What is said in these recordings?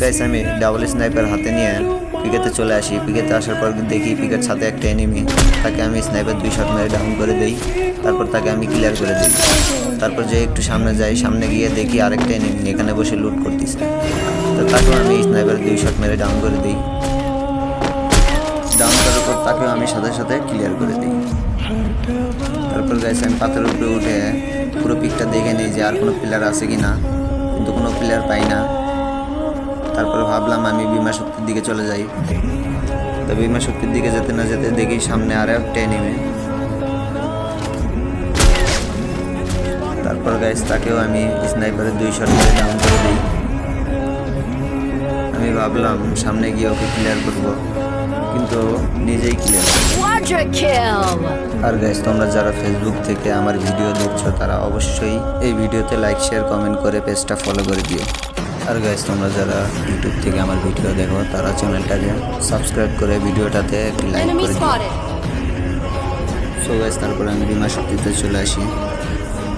Guys আমি double sniper হাতে নিয়ে পিকেতে চলে আসি। পিকেতে আসার পর দেখি পিকের সাথে একটা এনিমি, তাকে আমি স্নাইপার 2 শট মেরে ডাউন করে দেই। তারপর তাকে আমি ক্লিয়ার করে দিই। তারপর যে একটু সামনে যাই, সামনে গিয়ে দেখি আরেকটা এনিমি এখানে বসে লুট করতেছে। তো তাকেও আমি স্নাইপার 2 শট মেরে ডাউন করে দিই। ডাউন করার পর তাকেও আমি সাথে সাথে ক্লিয়ার করে দিই। তারপর গাইস আমি পাথরের উপরে উঠে পুরো পিকটা দেখে নিই যে আর কোনো প্লেয়ার আছে কি না, কিন্তু কোনো প্লেয়ার পাই না। তারপরে ভাবলাম আমি বিমা শক্তির দিকে চলে যাই। তো বিমা শক্তির দিকে যেতে না যেতে দেখি সামনে আরও একটা এনিমি। তারপর গাইস তাকেও আমি স্নাইপারের 2 শট মেরে ডাউন করে দিই। আমি ভাবলাম সামনে গিয়ে ওকে ক্লিয়ার করব, কিন্তু নিজেই ক্লিয়ার। আর গাইস তোমরা যারা ফেসবুক থেকে আমার ভিডিও দেখছো তারা অবশ্যই এই ভিডিওতে লাইক শেয়ার কমেন্ট করে পেজটা ফলো করে দিও। আর গাইস তোমরা যারা ইউটিউব থেকে আমার ভিডিও দেখো তারা চ্যানেলটাকে সাবস্ক্রাইব করে ভিডিওটাতে একটি লাইক করে দিও। সো গাইস তারপর আমি বিমা শক্তিতে চলে আসি।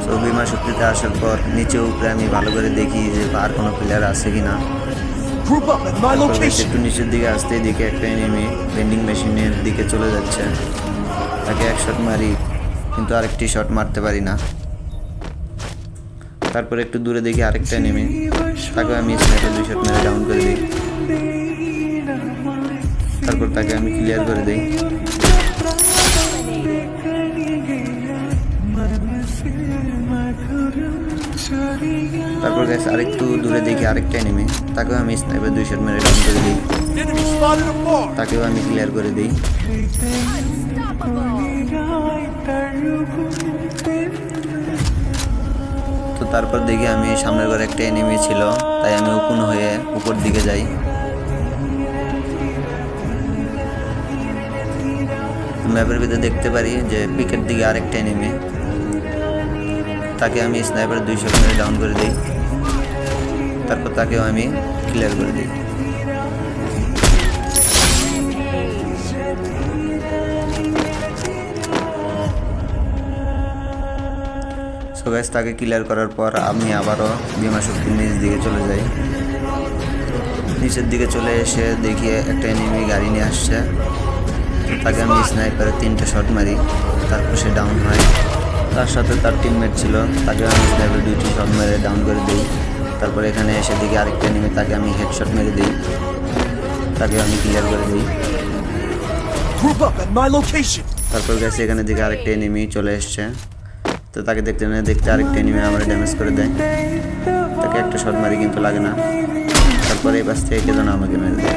সো বিমা শক্তিতে আসার পর নিচে উপরে আমি ভালো করে দেখি যে আর কোনো প্লেয়ার আছে কি না। একটু নিচের দিকে আসতেই দেখি একটা এনিমি ভেন্ডিং মেশিনের দিকে চলে যাচ্ছে। তাকে 1 শট মারি, কিন্তু আরেকটি শট মারতে পারি না। তারপর একটু দূরে দেখি আরেকটা এনিমি, তাকে আমি স্নাইপার 2 শট মেরে ডাউন করে দিই। তারপর তাকে আমি ক্লিয়ার করে দিই। তারপর গাইস আরেকটু দূরে দেখি আরেকটা এনিমি, তাকেও আমি স্নাইপার 2 শট মেরে ডাউন করে দিই। তাকেও আমি ক্লিয়ার করে দিই। তো তারপর দেখি আমি সামনের ঘরে একটা এনিমি ছিল, তাই আমি ওপেন হয়ে উপর দিকে যাই। ম্যাপের ভিতরে দেখতে পারি যে পিকের দিকে আরেকটা এনিমি, তাকে আমি স্নাইপার 2 শট মেরে ডাউন করে দিই। তারপর তাকেও আমি ক্লিয়ার করে দিই। সো গাইস তাকে ক্লিয়ার করার পর আমি আবারও বিমা শক্তির নিচ দিকে চলে যাই। নিচের দিকে চলে এসে দেখি একটা এনিমি গাড়ি নিয়ে আসছে, তাকে আমি স্নাইপারে 3টে শট মারি। তারপর সে ডাউন হয়। তার সাথে তার টিমমেট ছিল, তাকে আমি স্নাইপার 2টি শট মেরে ডাউন করে দিই। তারপর এখানে এসে দেখি আরেকটা এনিমি, তাকে আমি হেডশট মেরে দিই। তাকে আমি ক্লিয়ার করে দিই। তারপর গেছে এখানে দেখি আরেকটা এনিমি চলে এসছে। তো তাকে দেখতে না দেখতে আরেকটা এনিমি আমার ড্যামেজ করে দেয়। তাকে একটা শট মারি কিন্তু লাগে না। তারপরে এই পাশ থেকে কে যেন আমাকে মেরে দেয়।